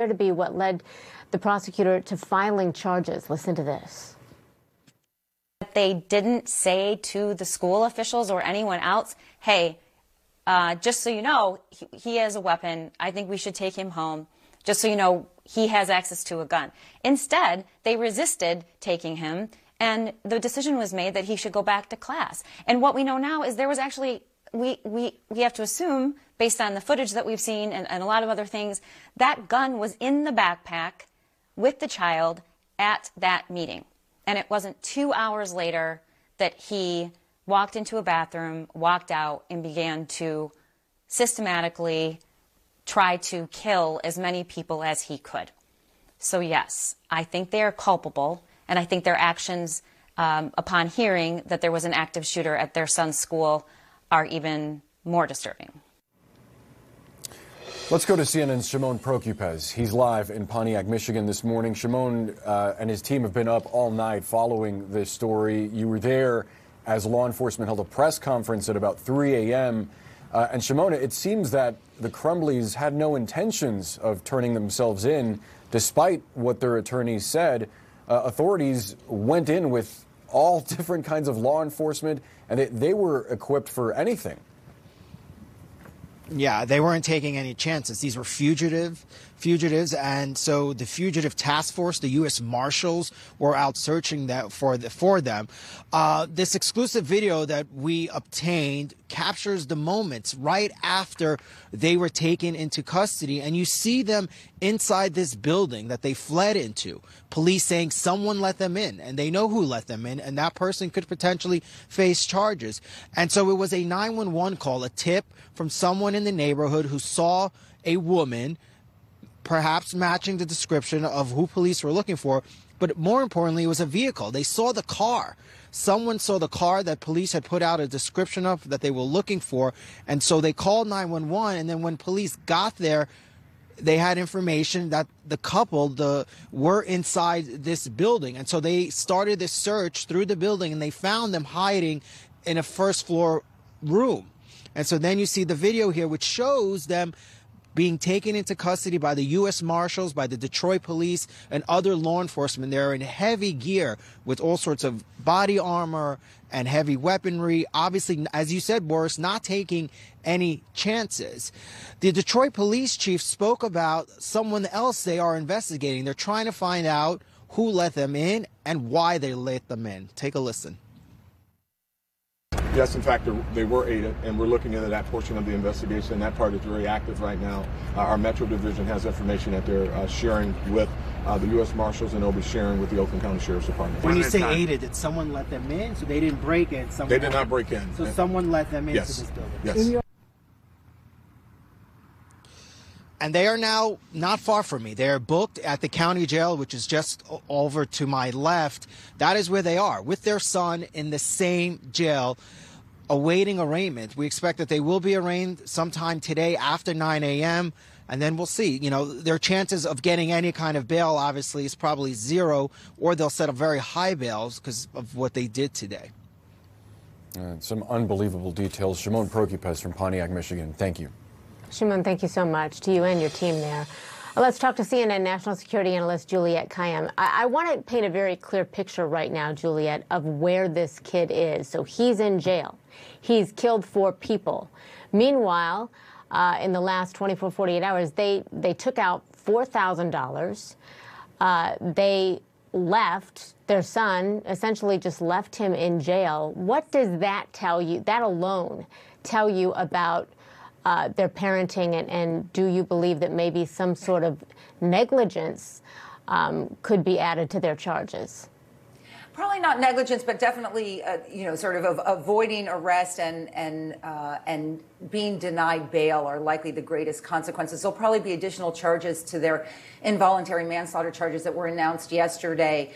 to be what led the prosecutor to filing charges. Listen to this. They didn't say to the school officials or anyone else, hey, just so you know, he has a weapon. I think we should take him home. Just so you know, he has access to a gun. Instead, they resisted taking him, and the decision was made that he should go back to class. And what we know now is there was actually, we have to assume, based on the footage that we've seen and a lot of other things, that gun was in the backpack with the child at that meeting. And it wasn't 2 hours later that he walked into a bathroom, walked out, and began to systematically try to kill as many people as he could. So yes, I think they are culpable, and I think their actions upon hearing that there was an active shooter at their son's school are even more disturbing. Let's go to CNN's Shimon Prokupecz. He's live in Pontiac, Michigan this morning. Shimon and his team have been up all night following this story. You were there as law enforcement held a press conference at about 3 a.m. And Shimon, it seems that the Crumbleys had no intentions of turning themselves in, despite what their attorneys said. Authorities went in with all different kinds of law enforcement, and they were equipped for anything. Yeah, they weren't taking any chances. These were fugitives, and so the fugitive task force, the U.S. Marshals, were out searching for them. This exclusive video that we obtained captures the moments right after they were taken into custody, and you see them inside this building that they fled into. Police saying someone let them in, and they know who let them in, and that person could potentially face charges. And so it was a 911 call, a tip from someone in the neighborhood who saw a woman, perhaps matching the description of who police were looking for. But more importantly, it was a vehicle. They saw the car. Someone saw the car that police had put out a description of that they were looking for. And so they called 911. And then when police got there, they had information that the couple were inside this building. And so they started this search through the building, and they found them hiding in a first floor room. And so then you see the video here, which shows them being taken into custody by the U.S. Marshals, by the Detroit police, and other law enforcement. They're in heavy gear with all sorts of body armor and heavy weaponry. Obviously, as you said, Boris, not taking any chances. The Detroit police chief spoke about someone else they are investigating. They're trying to find out who let them in and why they let them in. Take a listen. Yes, in fact, they were aided, and we're looking into that portion of the investigation. That part is very active right now. Our Metro Division has information that they're sharing with the U.S. Marshals, and they'll be sharing with the Oakland County Sheriff's Department. When you say aided, did someone let them in? So they didn't break in? They did not break in. So someone let them into this building? Yes. And they are now not far from me. They're booked at the county jail, which is just over to my left. That is where they are, with their son in the same jail, awaiting arraignment. We expect that they will be arraigned sometime today after 9 a.m., and then we'll see. You know, their chances of getting any kind of bail, obviously, is probably zero, or they'll set up very high bails because of what they did today. Some unbelievable details. Shimon Prokupecz from Pontiac, Michigan. Thank you. Shimon, thank you so much to you and your team there. Let's talk to CNN national security analyst Juliette Kayyem. I want to paint a very clear picture right now, Juliette, of where this kid is. So he's in jail. He's killed 4 people. Meanwhile, in the last 24, 48 hours, they took out $4,000. They left their son, essentially just left him in jail. What does that tell you, that alone tell you about their parenting, and do you believe that maybe some sort of negligence could be added to their charges? Probably not negligence, but definitely, sort of avoiding arrest and being denied bail are likely the greatest consequences. There'll probably be additional charges to their involuntary manslaughter charges that were announced yesterday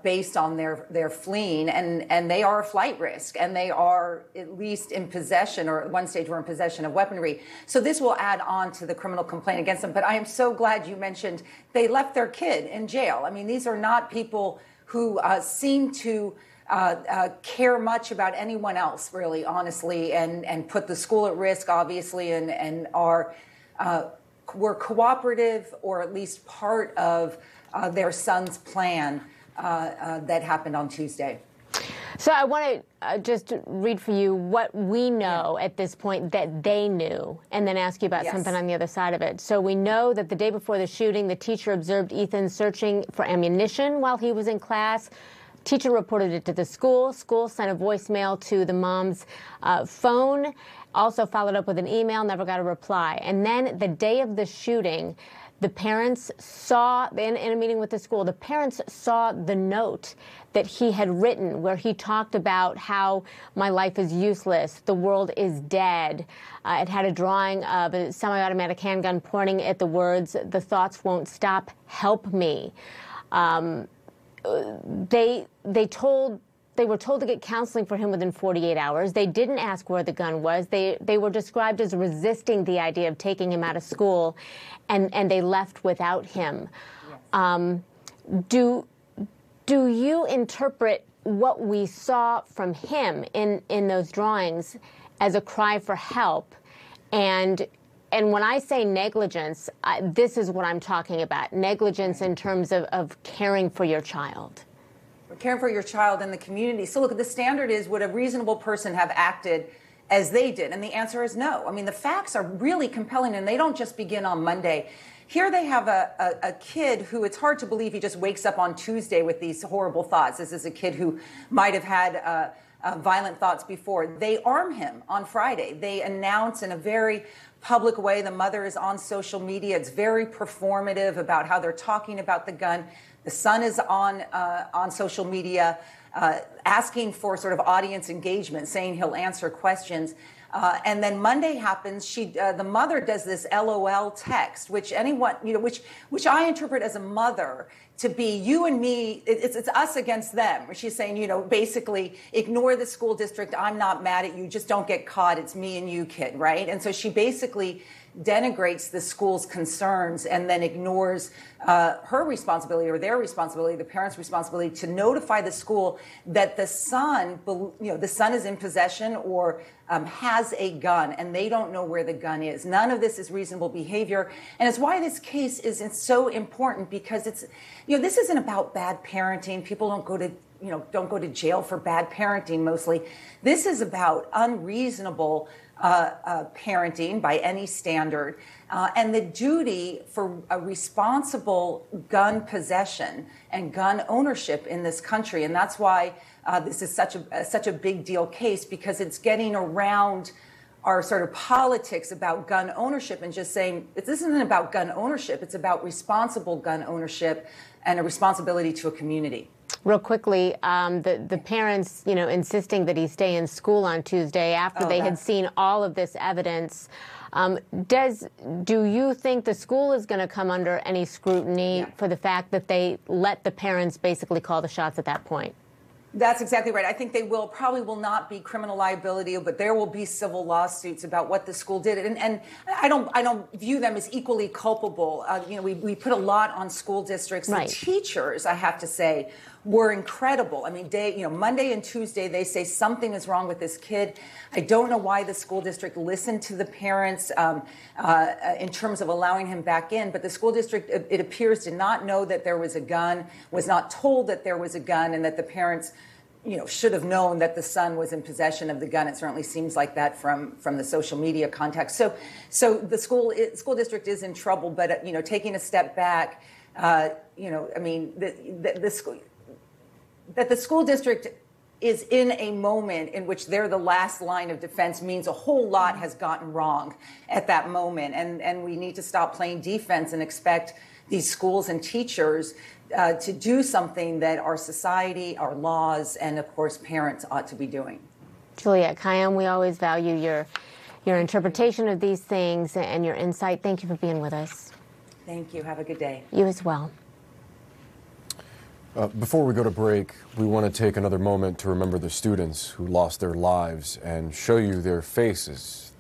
based on their fleeing. And they are a flight risk, and they are at least in possession, or at one stage were in possession of weaponry. So this will add on to the criminal complaint against them. But I am so glad you mentioned they left their kid in jail. I mean, these are not people who seem to care much about anyone else, really, honestly, and put the school at risk, obviously, and are were cooperative or at least part of their son's plan that happened on Tuesday. So I want to just read for you what we know at this point that they knew, and then ask you about something on the other side of it. So we know that the day before the shooting, the teacher observed Ethan searching for ammunition while he was in class. Teacher reported it to the school. School sent a voicemail to the mom's phone, also followed up with an email, never got a reply. And then the day of the shooting, the parents saw, in a meeting with the school, the parents saw the note that he had written where he talked about how my life is useless, the world is dead. It had a drawing of a semi-automatic handgun pointing at the words, "The thoughts won't stop, help me." They were told to get counseling for him within 48 hours. They didn't ask where the gun was. They were described as resisting the idea of taking him out of school, and they left without him. Yes. Do you interpret what we saw from him in those drawings as a cry for help? And when I say negligence, this is what I'm talking about. Negligence in terms of caring for your child. Caring for your child in the community. So look, the standard is, would a reasonable person have acted as they did? And the answer is no. I mean, the facts are really compelling, and they don't just begin on Monday. Here they have a kid who, it's hard to believe he just wakes up on Tuesday with these horrible thoughts. This is a kid who might have had violent thoughts before. They arm him on Friday. They announce in a very public way. The mother is on social media. It's very performative about how they're talking about the gun. The son is on social media asking for sort of audience engagement, saying he'll answer questions. And then Monday happens. The mother does this LOL text, which which I interpret as a mother to be you and me. It's us against them. She's saying, basically ignore the school district. I'm not mad at you. Just don't get caught. It's me and you, kid, right? And so she basically denigrates the school's concerns and then ignores her responsibility, or their responsibility, the parents' responsibility, to notify the school that the son is in possession or has a gun, and they don't know where the gun is. None of this is reasonable behavior, and it's why this case is so important, because this isn't about bad parenting. People don't go to jail for bad parenting mostly. This is about unreasonable parenting by any standard, and the duty for a responsible gun possession and gun ownership in this country. And that's why this is such a big deal case, because it's getting around our sort of politics about gun ownership and just saying this isn't about gun ownership. It's about responsible gun ownership and a responsibility to a community. Real quickly, the parents, insisting that he stay in school on Tuesday after they had seen all of this evidence. Do you think the school is going to come under any scrutiny for the fact that they let the parents basically call the shots at that point? That's exactly right. I think they probably will not be criminal liability, but there will be civil lawsuits about what the school did. And I don't view them as equally culpable. We put a lot on school districts. Right. The teachers, I have to say, were incredible. I mean, Monday and Tuesday, they say something is wrong with this kid. I don't know why the school district listened to the parents in terms of allowing him back in, but the school district, it appears, did not know that there was a gun, was not told that there was a gun, and that the parents should have known that the son was in possession of the gun. It certainly seems like that from the social media context. So the school district is in trouble, but taking a step back, the school district is in a moment in which they're the last line of defense means a whole lot has gotten wrong at that moment, and we need to stop playing defense and expect these schools and teachers to do something that our society, our laws, and of course parents ought to be doing. Juliette Kayyem, we always value your interpretation of these things and your insight. Thank you for being with us. Thank you. Have a good day. You as well. Before we go to break, we want to take another moment to remember the students who lost their lives and show you their faces.